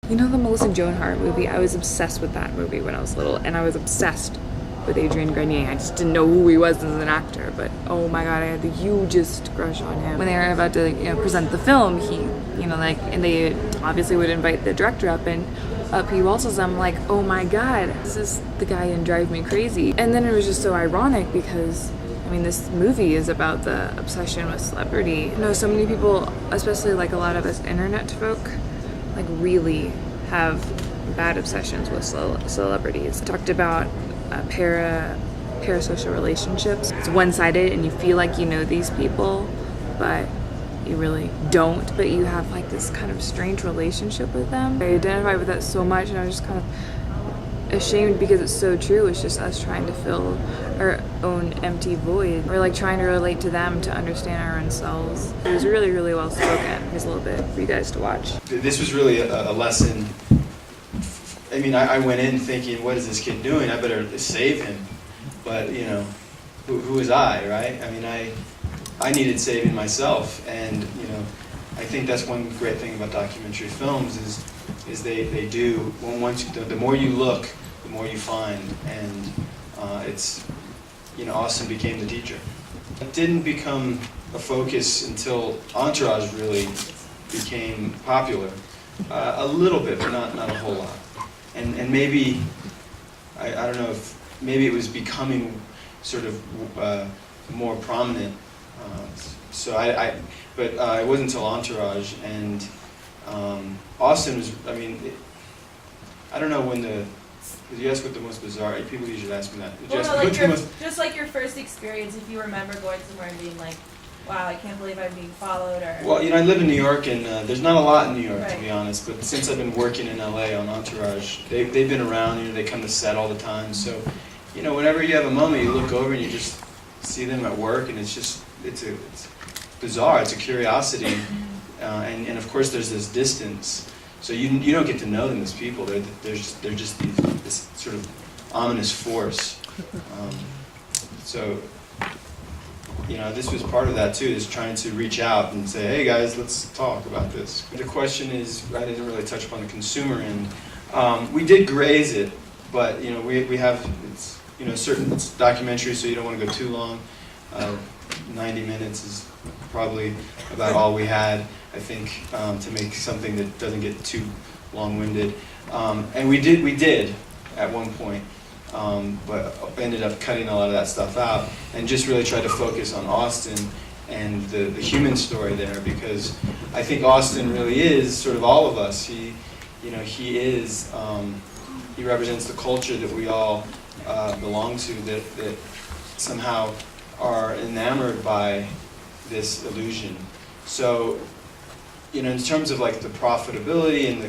You know the Melissa Joan Hart movie? I was obsessed with that movie when I was little, and I was obsessed with Adrian Grenier. I just didn't know who he was as an actor, but oh my god, I had the hugest crush on him. When they were about to, present the film, and they obviously would invite the director up, and he waltzes. I'm like, oh my god, this is the guy in Drive Me Crazy. And then it was just so ironic because this movie is about the obsession with celebrity. So many people, especially like a lot of us internet folk, like really have bad obsessions with celebrities. Talked about parasocial relationships. It's one-sided and you feel like you know these people, but you really don't, but you have like this kind of strange relationship with them. I identify with that so much, and I was just kind of ashamed because it's so true. It's just us trying to fill our own empty void. We're like trying to relate to them to understand our own selves. It was really, really well spoken. Here's a little bit for you guys to watch. This was really a lesson. I went in thinking, what is this kid doing? I better save him. But, who was I, right? I needed saving myself. And, I think that's one great thing about documentary films is they do, the more you look, the more you find. And Austin became the teacher. It didn't become a focus until Entourage really became popular. A little bit, but not a whole lot. And maybe, I don't know if, maybe it was becoming sort of more prominent. But it wasn't until Entourage, and Austin was, I don't know when did you ask what the most bizarre, people usually ask me that. Just like your first experience, if you remember going somewhere and being like, wow, I can't believe I'm being followed, or... Well, I live in New York, and there's not a lot in New York, right, to be honest, but since I've been working in LA on Entourage, they've been around, they come to set all the time, so, whenever you have a moment, you look over and you just see them at work, and it's bizarre, it's a curiosity, and of course there's this distance, so you don't get to know them as people, they're just this sort of ominous force. This was part of that too, is trying to reach out and say, hey guys, let's talk about this. The question is, I didn't really touch upon the consumer end. We did graze it, but we have, it's documentary, so you don't want to go too long. 90 minutes is probably about all we had, I think, to make something that doesn't get too long-winded. And we did at one point. But ended up cutting a lot of that stuff out and just really tried to focus on Austin and the human story there, because I think Austin really is sort of all of us. He represents the culture that we all belong to, that somehow are enamored by this illusion. So, in terms of like the profitability and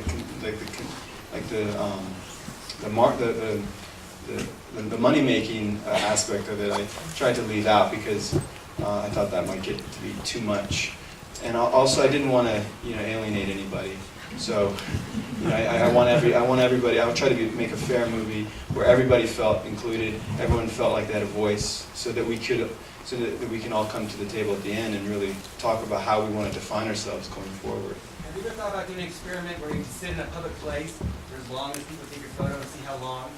the money-making aspect of it, I tried to leave out because I thought that might get to be too much. And also, I didn't want to, alienate anybody. So, I want everybody. I would try to make a fair movie where everybody felt included, everyone felt like they had a voice, so that we can all come to the table at the end and really talk about how we want to define ourselves going forward. Have you ever thought about doing an experiment where you sit in a public place for as long as people take your photo and see how long?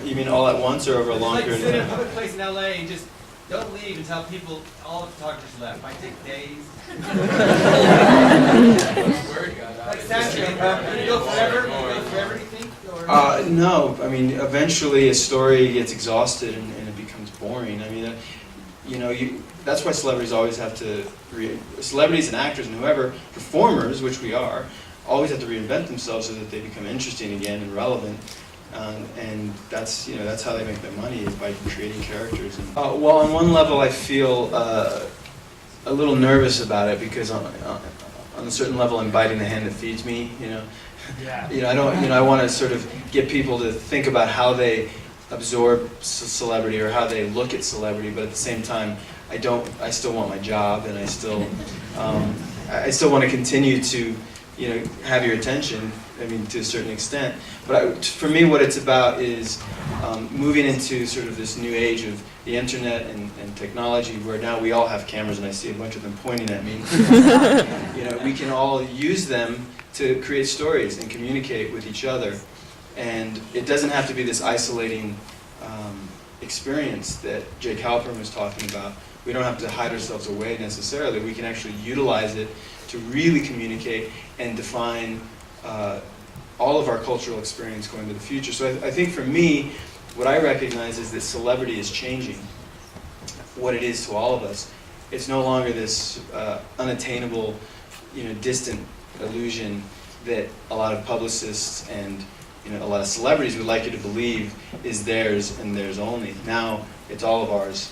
You mean all at once or over a long period of Sit in a time? public place in LA and just don't leave until all the photographers left. Might take days. Like Sandra, you go forever? Do you think? Or? No, eventually a story gets exhausted and it becomes boring. That's why celebrities always have to, celebrities and actors and whoever, performers, which we are, always have to reinvent themselves so that they become interesting again and relevant. And that's how they make their money, is by creating characters. Well, on one level, I feel a little nervous about it because on a certain level, I'm biting the hand that feeds me. Yeah. I want to sort of get people to think about how they absorb celebrity or how they look at celebrity, but at the same time, I still want my job, and I still want to continue to have your attention, I mean, to a certain extent. But for me, what it's about is moving into sort of this new age of the internet and technology, where now we all have cameras, and I see a bunch of them pointing at me. We can all use them to create stories and communicate with each other. And it doesn't have to be this isolating experience that Jake Halpern was talking about. We don't have to hide ourselves away necessarily. We can actually utilize it to really communicate and define all of our cultural experience going into the future. So I think for me, what I recognize is that celebrity is changing what it is to all of us. It's no longer this unattainable, distant illusion that a lot of publicists and a lot of celebrities would like you to believe is theirs and theirs only. Now it's all of ours.